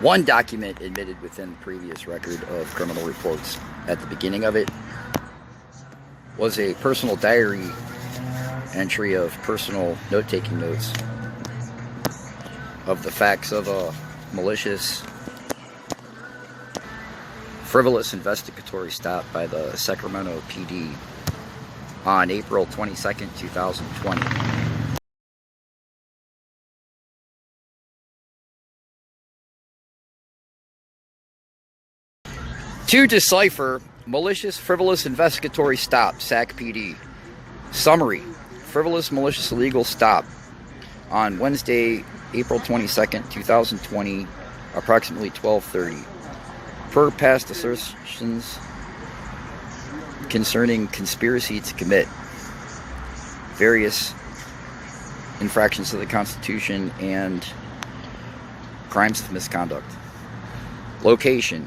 One document admitted within the previous record of criminal reports at the beginning of it was a personal diary entry of personal note-taking notes of the facts of a malicious, frivolous investigatory stop by the Sacramento PD on April 22nd, 2020. To decipher malicious, frivolous investigatory stop, SAC PD. Summary: frivolous, malicious, illegal stop on Wednesday, April 22nd, 2020, approximately 12:30. Per past assertions concerning conspiracy to commit various infractions of the Constitution and crimes of misconduct. Location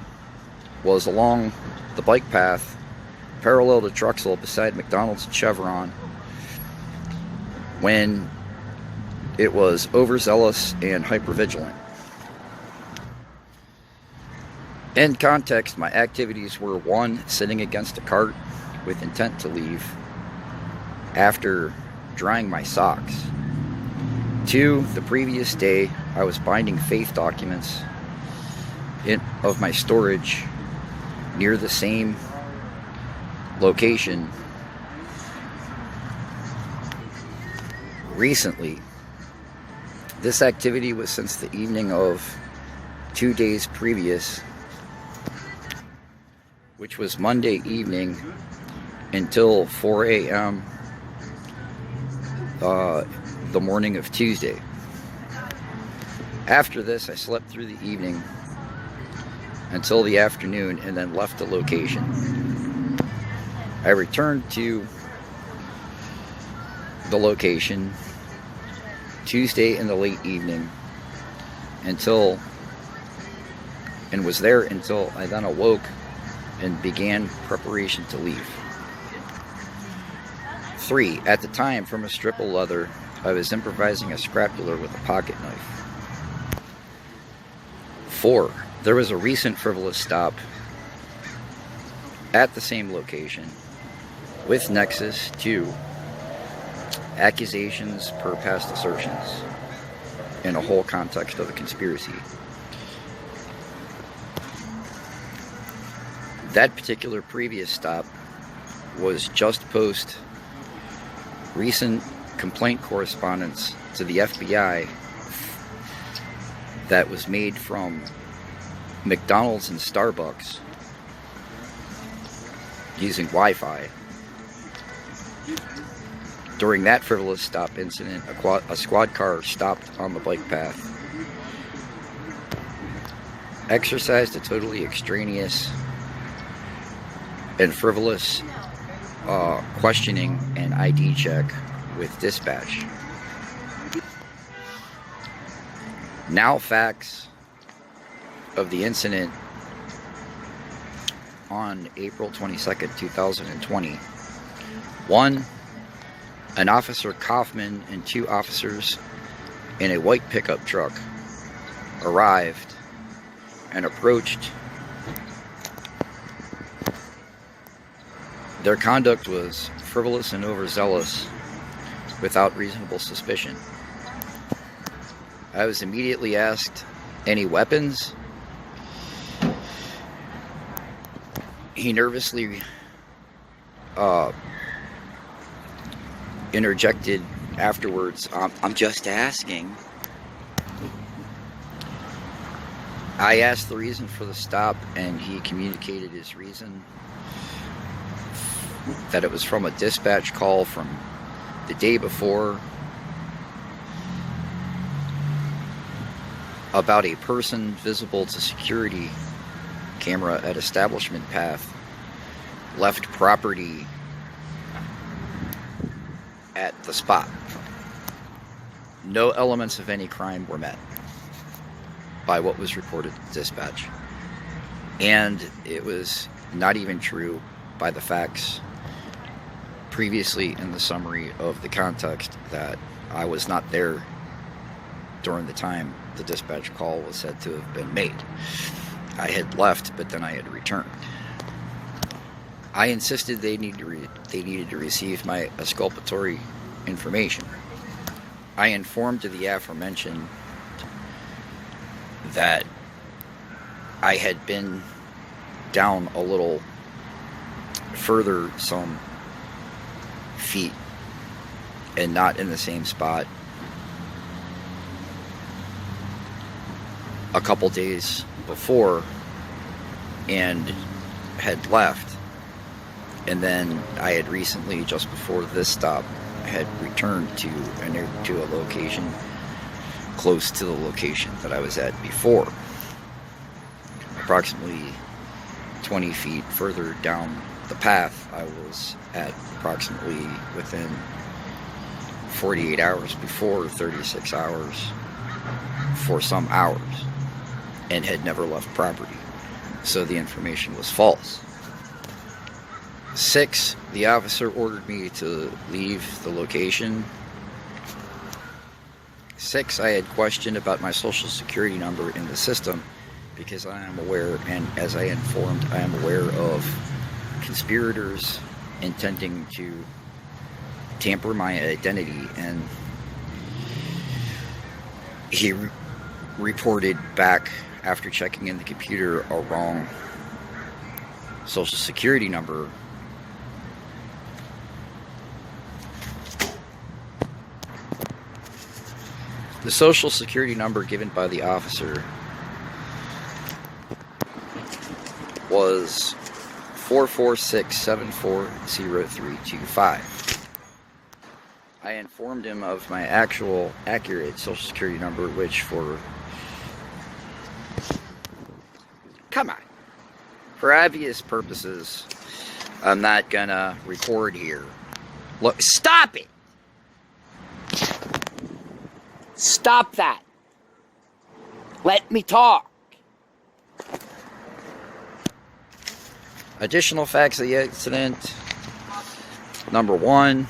was along the bike path parallel to Truxell beside McDonald's and Chevron when it was overzealous and hypervigilant. In context, my activities were: 1, sitting against a cart with intent to leave after drying my socks. 2, the previous day I was binding faith documents of my storage near the same location. Recently, this activity was since the evening of 2 days previous, which was Monday evening until 4 a.m. The morning of Tuesday. After this, I slept through the evening until the afternoon and then left the location. I returned to the location Tuesday in the late evening and was there until I then awoke and began preparation to leave. 3, at the time, from a strip of leather, I was improvising a scapular with a pocket knife. 4, there was a recent frivolous stop at the same location with nexus to accusations per past assertions in a whole context of a conspiracy. That particular previous stop was just post recent complaint correspondence to the FBI that was made from McDonald's and Starbucks using Wi-Fi. During that frivolous stop incident, a squad car stopped on the bike path, exercised a totally extraneous and frivolous questioning and ID check with dispatch. Now, facts of the incident on April 22nd, 2020. 1, an Officer Kaufman and 2 officers in a white pickup truck arrived and approached. Their conduct was frivolous and overzealous without reasonable suspicion. I was immediately asked, "Any weapons?" He nervously interjected afterwards, "I'm just asking." I asked the reason for the stop, and he communicated his reason, that it was from a dispatch call from the day before about a person visible to security camera at Establishment Path left property at the spot. No elements of any crime were met by what was reported to dispatch. And it was not even true by the facts previously in the summary of the context that I was not there during the time the dispatch call was said to have been made. I had left, but then I had returned. I insisted they needed to receive my exculpatory information. I informed the aforementioned that I had been down a little further some feet and not in the same spot a couple days before and had left, and then I had recently, just before this stop, had returned to a location close to the location that I was at before, approximately 20 feet further down the path. I was at approximately within 48 hours before, 36 hours for some hours, and had never left property. So the information was false. 6, the officer ordered me to leave the location. 6, I had questioned about my social security number in the system because I am aware, and as I informed, I am aware of conspirators intending to tamper my identity, and he reported back after checking in the computer a wrong social security number. The social security number given by the officer was 446740325. I informed him of my actual accurate social security number, which for obvious purposes, I'm not gonna record here. Look, stop it! Stop that! Let me talk! Additional facts of the incident. Number 1,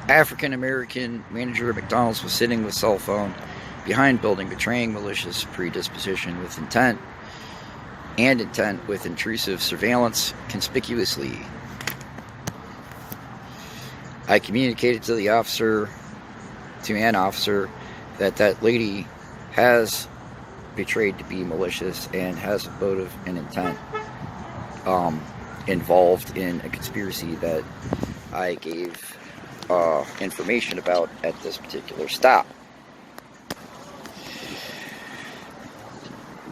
African American manager at McDonald's was sitting with cell phone behind building, betraying malicious predisposition with intent with intrusive surveillance conspicuously. I communicated to an officer, that lady has betrayed to be malicious and has a motive and intent involved in a conspiracy that I gave information about at this particular stop.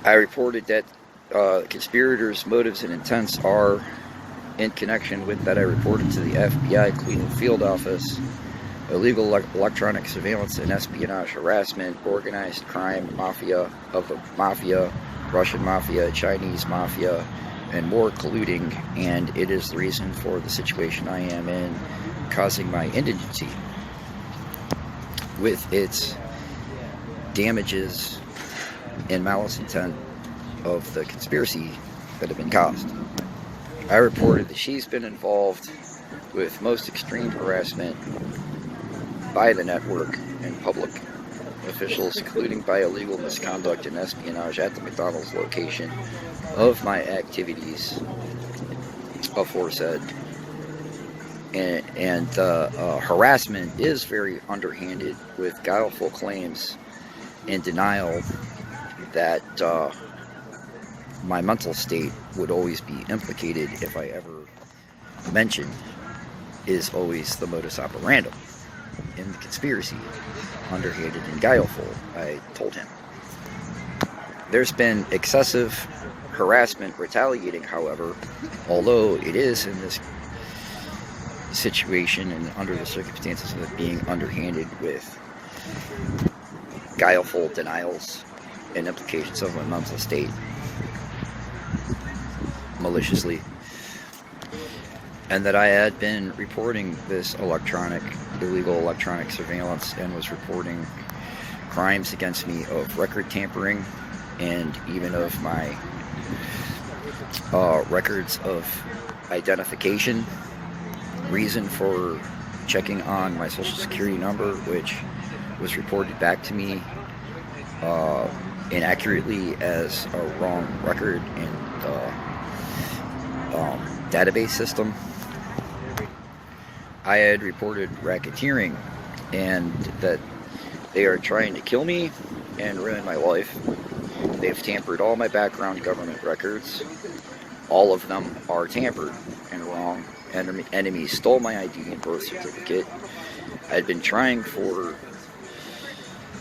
I reported that conspirators' motives and intents are in connection with that. I reported to the FBI Cleveland Field Office illegal electronic surveillance and espionage, harassment, organized crime, mafia, Russian mafia, Chinese mafia, and more colluding, and it is the reason for the situation I am in, causing my indigency with its damages and malice intent of the conspiracy that have been caused. I reported that she's been involved with most extreme harassment by the network and public officials, including by illegal misconduct and espionage at the McDonald's location of my activities aforesaid. And harassment is very underhanded, with guileful claims and denial that my mental state would always be implicated if I ever mentioned, is always the modus operandi in the conspiracy, underhanded and guileful, I told him. There's been excessive harassment retaliating, however, although it is in this situation and under the circumstances of it being underhanded with guileful denials and implications of my mental state maliciously, and that I had been reporting this illegal electronic surveillance and was reporting crimes against me of record tampering and even of my records of identification. Reason for checking on my social security number, which was reported back to me inaccurately as a wrong record in the database system. I had reported racketeering and that they are trying to kill me and ruin my life. They've tampered all my background government records. All of them are tampered and wrong. Enemies stole my ID and birth certificate. I had been trying for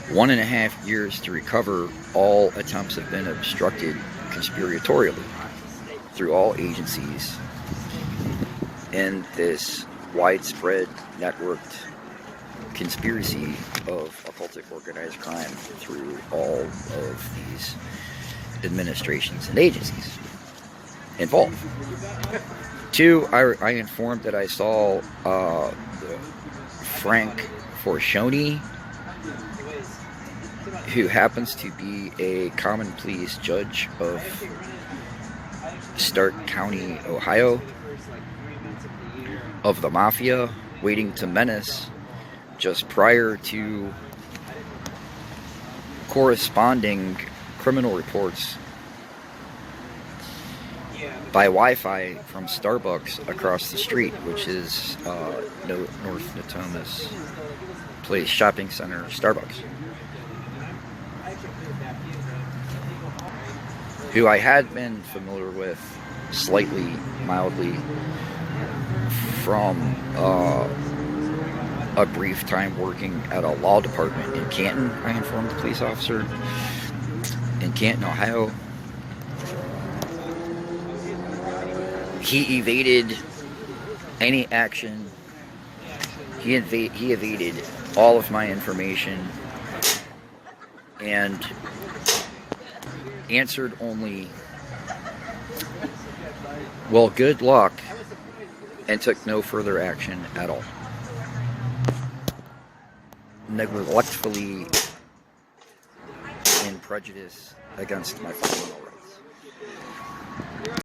1.5 years to recover. All attempts have been obstructed conspiratorially through all agencies in this widespread networked conspiracy of occultic organized crime through all of these administrations and agencies involved. 2, I informed that I saw Frank Forcioni, who happens to be a common pleas judge of Stark County, Ohio, of the mafia, waiting to menace just prior to corresponding criminal reports by Wi-Fi from Starbucks across the street, which is North Natomas Place Shopping Center Starbucks, who I had been familiar with slightly, mildly, from a brief time working at a law department in Canton. I informed the police officer in Canton, Ohio. He evaded any action. He evaded all of my information and answered only, well, good luck, and took no further action at all. Neglectfully in prejudice against my fellow